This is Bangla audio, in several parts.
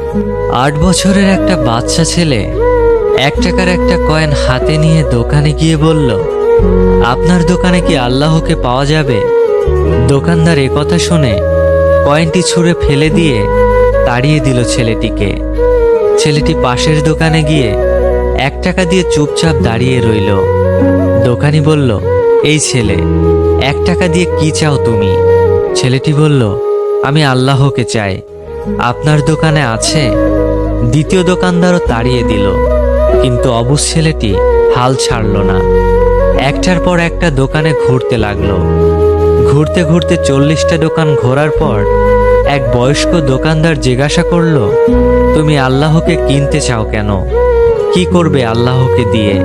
8 বছরের একটা বাচ্চা ছেলে 1 টাকার একটা কয়েন হাতে নিয়ে দোকানে গিয়ে বলল, আপনার দোকানে কি আল্লাহকে পাওয়া যাবে? দোকানদার একথা শুনে কয়েনটি ছুঁড়ে ফেলে দিয়ে তাড়িয়ে দিল ছেলেটিকে। ছেলেটি পাশের দোকানে গিয়ে 1 টাকা দিয়ে চুপচাপ দাঁড়িয়ে রইল। দোকানি বলল, এই ছেলে, 1 টাকা দিয়ে কি চাও তুমি? ছেলেটি বলল, আমি আল্লাহকে চাই। আপনার দোকানে আছে? দ্বিতীয় দোকানদারও তাড়িয়ে দিল, কিন্তু অবুঝ ছেলেটি হাল ছাড়ল না। একটার পর একটা দোকানে ঘুরতে লাগলো। ঘুরতে ঘুরতে 40টা দোকান ঘোরার পর এক বয়স্ক দোকানদার জিজ্ঞাসা করলো, তুমি আল্লাহকে কিনতে চাও কেন? কি করবে আল্লাহকে দিয়ে?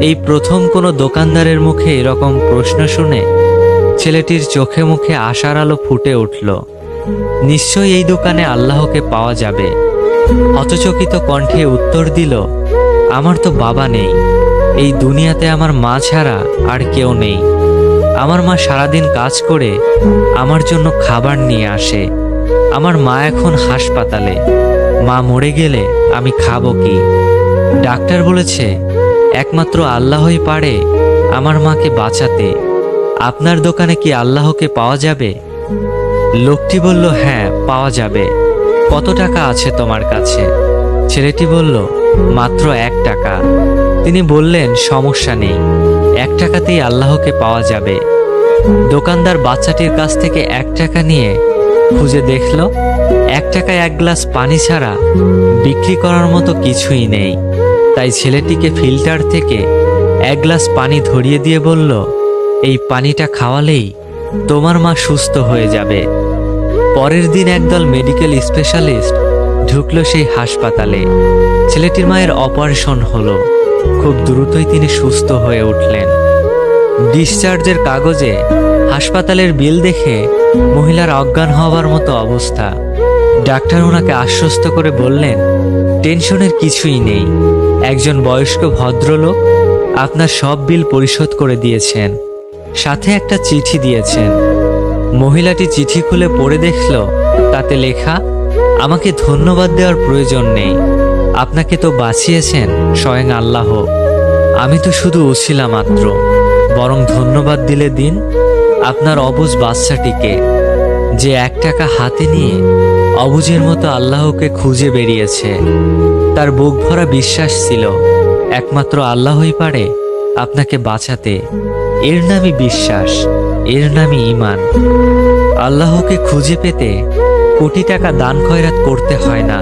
এই প্রথম কোনো দোকানদারের মুখে এরকম প্রশ্ন শুনে ছেলেটির চোখে মুখে আশার আলো ফুটে উঠল। নিশ্চয়ই এই দোকানে আল্লাহকে পাওয়া যাবে। হতচকিত কণ্ঠে উত্তর দিল, আমার তো বাবা নেই। এই দুনিয়াতে আমার মা ছাড়া আর কেউ নেই। আমার মা সারাদিন কাজ করে আমার জন্য খাবার নিয়ে আসে। আমার মা এখন হাসপাতালে। মা মরে গেলে আমি খাবো কি? ডাক্তার বলেছে একমাত্র আল্লাহই পারে আমার মাকে বাঁচাতে। আপনার দোকানে কি আল্লাহকে পাওয়া যাবে? লোকটি বলল, হ্যাঁ, পাওয়া যাবে। কত টাকা আছে তোমার কাছে? ছেলেটি বলল, মাত্র 1 টাকা। তিনি বললেন, সমস্যা নেই, 1 টাকাতেই আল্লাহকে পাওয়া যাবে। দোকানদার বাচ্চাটির কাছ থেকে 1 টাকা নিয়ে খুঁজে দেখল 1 টাকায় 1 গ্লাস পানি ছাড়া বিক্রি করার মতো কিছুই নেই। তাই ছেলেটিকে ফিল্টার থেকে 1 গ্লাস পানি ধরিয়ে দিয়ে বলল, এই পানিটা খাওয়ালেই তোমার মা সুস্থ হয়ে যাবে। পরের দিন একদল মেডিকেল স্পেশালিস্ট ঢুকলো সেই হাসপাতালে। ছেলেটির মায়ের অপারেশন হলো। খুব দ্রুতই তিনি সুস্থ হয়ে উঠলেন। ডিসচার্জের কাগজে হাসপাতালের বিল দেখে মহিলার অজ্ঞান হওয়ার মতো অবস্থা। ডাক্তার ওনাকে আশ্বস্ত করে বললেন, টেনশনের কিছুই নেই। একজন বয়স্ক ভদ্রলোক আপনার সব বিল পরিশোধ করে দিয়েছেন, সাথে একটা চিঠি দিয়েছেন। মহিলাটি চিঠি খুলে পড়ে দেখল, তাতে লেখা, আমাকে ধন্যবাদ দেওয়ার প্রয়োজন নেই। আপনাকে তো বাঁচিয়েছেন স্বয়ং আল্লাহ। আমি তো শুধু ওসিলা মাত্র। বরং ধন্যবাদ দিলে দিন আপনার অবুঝ বাচ্চাটিকে, যে 1 টাকা হাতে নিয়ে অবুঝের মতো আল্লাহকে খুঁজে বেরিয়েছে। তার বুক ভরা বিশ্বাস ছিল একমাত্র আল্লাহই পারে আপনাকে বাঁচাতে। এর নামই বিশ্বাস, এর নামই ঈমান। আল্লাহকে খুঁজে পেতে কোটি টাকা দান খয়রাত করতে হয় না।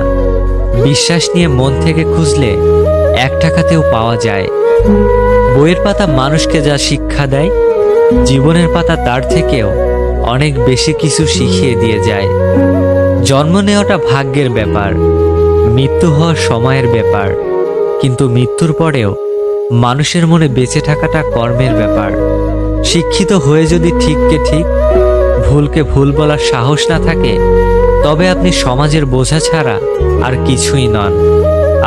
বিশ্বাস নিয়ে মন থেকে খুঁজলে 1 টাকাতেও পাওয়া যায়। বইয়ের পাতা মানুষকে যা শিক্ষা দেয়, জীবনের পাতা তার থেকেও অনেক বেশি কিছু শিখিয়ে দিয়ে যায়। জন্ম নেওয়াটা ভাগ্যের ব্যাপার, মৃত্যু হওয়া সময়ের ব্যাপার, কিন্তু মৃত্যুর পরেও মানুষের মনে বেঁচে থাকাটা কর্মের ব্যাপার। শিক্ষিত হয়ে যদি ঠিককে ঠিক, ভুলকে ভুল বলার সাহস না থাকে, তবে আপনি সমাজের বোঝা ছাড়া আর কিছুই নন।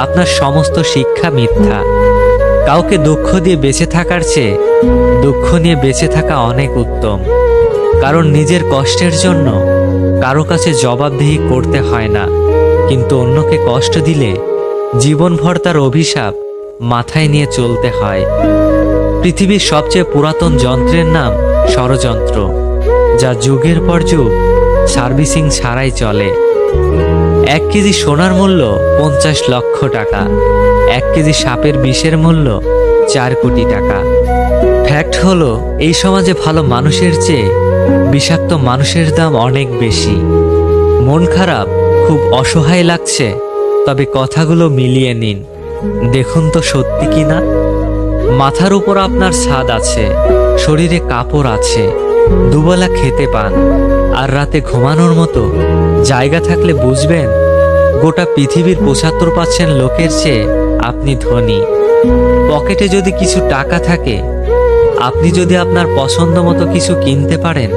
আপনার সমস্ত শিক্ষা মিথ্যা। কাউকে দুঃখ দিয়ে বেঁচে থাকার চেয়ে দুঃখ নিয়ে বেঁচে থাকা অনেক উত্তম। কারণ নিজের কষ্টের জন্য কারো কাছে জবাবদিহি করতে হয় না, কিন্তু অন্যকে কষ্ট দিলে জীবনভর তার অভিশাপ মাথায় নিয়ে চলতে হয়। পৃথিবীর সবচেয়ে পুরাতন যন্ত্রের নাম ষড়যন্ত্র, যা যুগের পর যুগ সার্ভিসিং ছাড়াই চলে। 1 কেজি সোনার মূল্য 50 লক্ষ টাকা, 1 কেজি সাপের বিষের মূল্য 4 কোটি টাকা। ফ্যাক্ট হলো, এই সমাজে ভালো মানুষের চেয়ে বিষাক্ত মানুষের দাম অনেক বেশি। মন খারাপ, খুব অসহায় লাগছে, তবে কথাগুলো মিলিয়ে নিন, দেখুন তো সত্যি কিনা। মাথার উপর আপনার ছাদ আছে, শরীরে কাপড় আছে, দুবেলা খেতে পান, আর রাতে ঘুমানোর মতো জায়গা থাকলে বুঝবেন গোটা পৃথিবীর 75% লোকের চেয়ে আপনি ধনী। পকেটে যদি কিছু টাকা থাকে, আপনি যদি আপনার পছন্দ মতো কিছু কিনতে পারেন,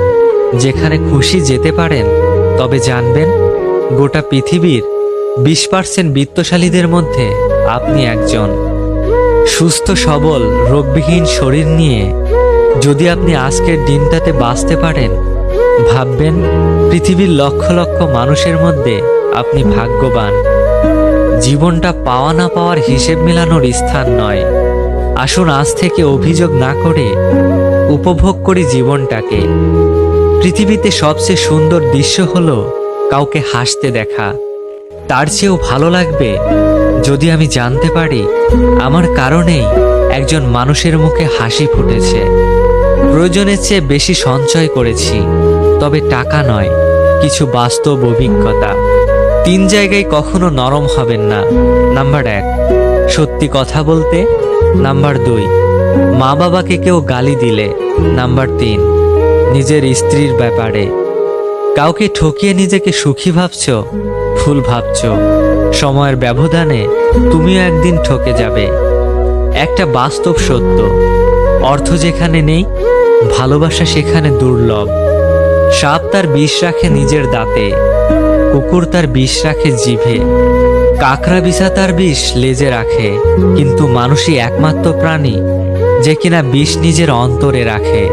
যেখানে খুশি যেতে পারেন, তবে জানবেন গোটা পৃথিবীর 20% বিত্তশালীদের মধ্যে আপনি একজন। সুস্থ সবল রোগবিহীন শরীর নিয়ে যদি আপনি আজকের দিনটাতে বাঁচতে পারেন, ভাববেন পৃথিবীর লক্ষ লক্ষ মানুষের মধ্যে আপনি ভাগ্যবান। জীবনটা পাওয়া না পাওয়ার হিসেব মেলানোর স্থান নয়। আসুন আজ থেকে অভিযোগ না করে উপভোগ করি জীবনটাকে। পৃথিবীতে সবচেয়ে সুন্দর দৃশ্য হলো কাউকে হাসতে দেখা। তার চেয়েও ভালো লাগবে যদি আমি জানতে পারি আমার কারণেই একজন মানুষের মুখে হাসি ফুটেছে। প্রয়োজনের চেয়ে বেশি সঞ্চয় করেছি, তবে টাকা নয়, কিছু বাস্তব অভিজ্ঞতা। 3 জায়গায় কখনো নরম হবেন না। নাম্বার 1, সত্যি কথা বলতে। নাম্বার 2, মা বাবাকে কেউ গালি দিলে। নাম্বার 3, নিজের স্ত্রীর ব্যাপারে। কাউকে ঠকিয়ে নিজেকে সুখী ভাবছো, ভুল ভাবছো। সময়ের ব্যবধানে তুমিও একদিন ঠকে যাবে। একটা বাস্তব সত্য, অর্থ যেখানে নেই, ভালোবাসা সেখানে দুর্লভ। সাপ তার বিষ রাখে নিজের দাঁতে, কুকুর তার বিষ রাখে জিভে, কাকড়া বিছা তার বিষ লেজে রাখে, কিন্তু মানুষই একমাত্র প্রাণী যে কিনা বিষ নিজের অন্তরে রাখে।